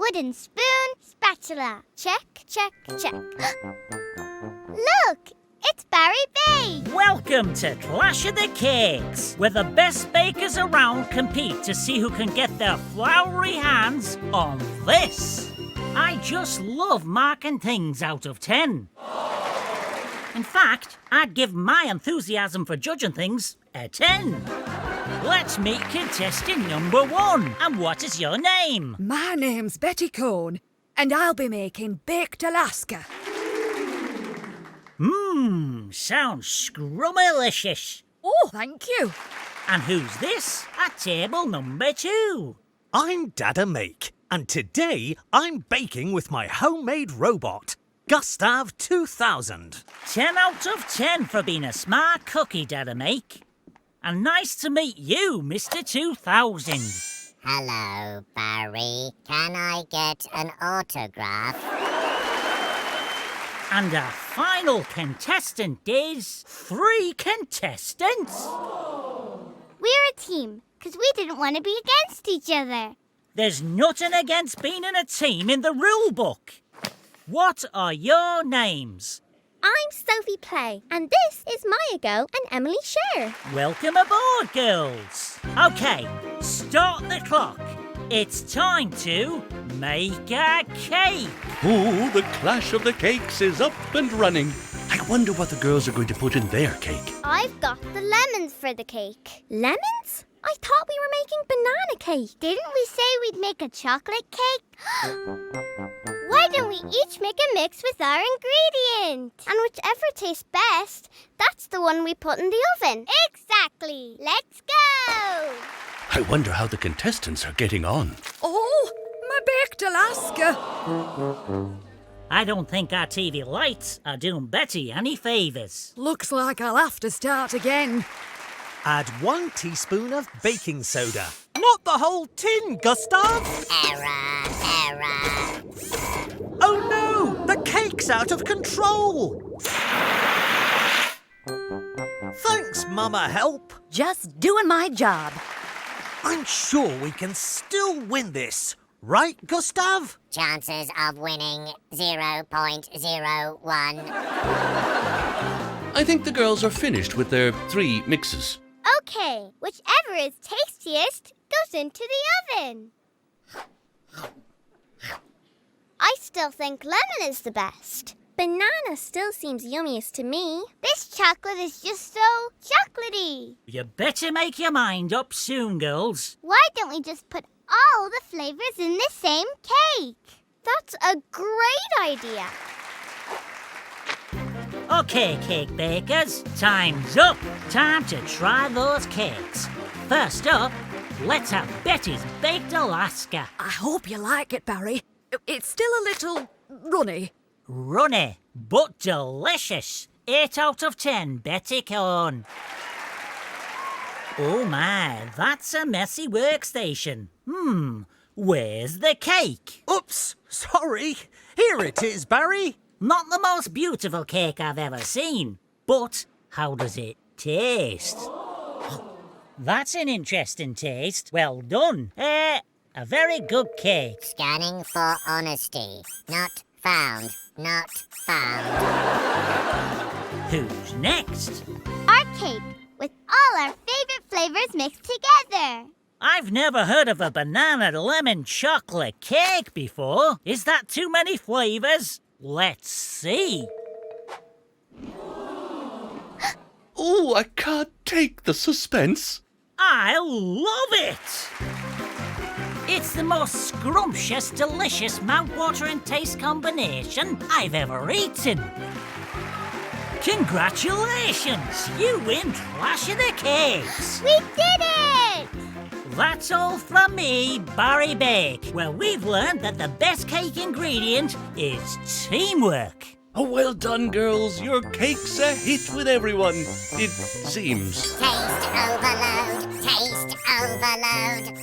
Wooden spoon, spatula. Check, check, check. Look! It's Barry Bake! Welcome to Clash of the Cakes, where the best bakers around compete to see who can get their floury hands on this. I just love marking things out of 10. In fact, I'd give my enthusiasm for judging things a 10. Let's meet contestant number 1. And what is your name? My name's Betty Cohn, and I'll be making Baked Alaska. Sounds scrummalicious. Oh, thank you. And who's this at table number 2? I'm Dada Make, and today I'm baking with my homemade robot, Gustav 2000. 10 out of 10 for being a smart cookie, Dada Make. And nice to meet you, Mr. 2000. Hello, Barry. Can I get an autograph? And our final contestant is 3 contestants. We're a team, because we didn't want to be against each other. There's nothing against being in a team in the rule book. What are your names? I'm Sophie Play, and this is Maya Go and Emily Sher. Welcome aboard, girls. OK, start the clock. It's time to make a cake. Oh, the Clash of the Cakes is up and running. I wonder what the girls are going to put in their cake. I've got the lemons for the cake. Lemons? I thought we were making banana cake. Didn't we say we'd make a chocolate cake? Why don't we each make a mix with our ingredient? And whichever tastes best, that's the one we put in the oven. Exactly. Let's go. I wonder how the contestants are getting on. Oh, my Baked Alaska. I don't think our TV lights are doing Betty any favours. Looks like I'll have to start again. Add 1 teaspoon of baking soda. Not the whole tin, Gustav! Error. Oh no! The cake's out of control! Thanks, Mama Help. Just doing my job. I'm sure we can still win this. Right, Gustav? Chances of winning 0.01. I think the girls are finished with their 3 mixes. Okay, whichever is tastiest goes into the oven. I still think lemon is the best. Banana still seems yummiest to me. This chocolate is just so chocolatey. You better make your mind up soon, girls. Why don't we just put all the flavours in the same cake? That's a great idea. OK, cake bakers, time's up. Time to try those cakes. First up, let's have Betty's Baked Alaska. I hope you like it, Barry. It's still a little runny. Runny, but delicious. 8 out of 10, Betty Cohn. Oh my, that's a messy workstation. Where's the cake? Oops, sorry. Here it is, Barry. Not the most beautiful cake I've ever seen, but how does it taste? That's an interesting taste. Well done. A very good cake. Scanning for honesty. Not found. Not found. Who's next? Our cake with all our favourite flavours mixed together. I've never heard of a banana lemon chocolate cake before. Is that too many flavours? Let's see. Oh, I can't take the suspense. I love it! It's the most scrumptious, delicious, mouth-watering taste combination I've ever eaten. Congratulations! You win Clash of the Cakes! We did it! That's all from me, Barry Bake, where we've learned that the best cake ingredient is teamwork. Oh, well done, girls. Your cake's a hit with everyone, it seems. Taste overload. Taste overload.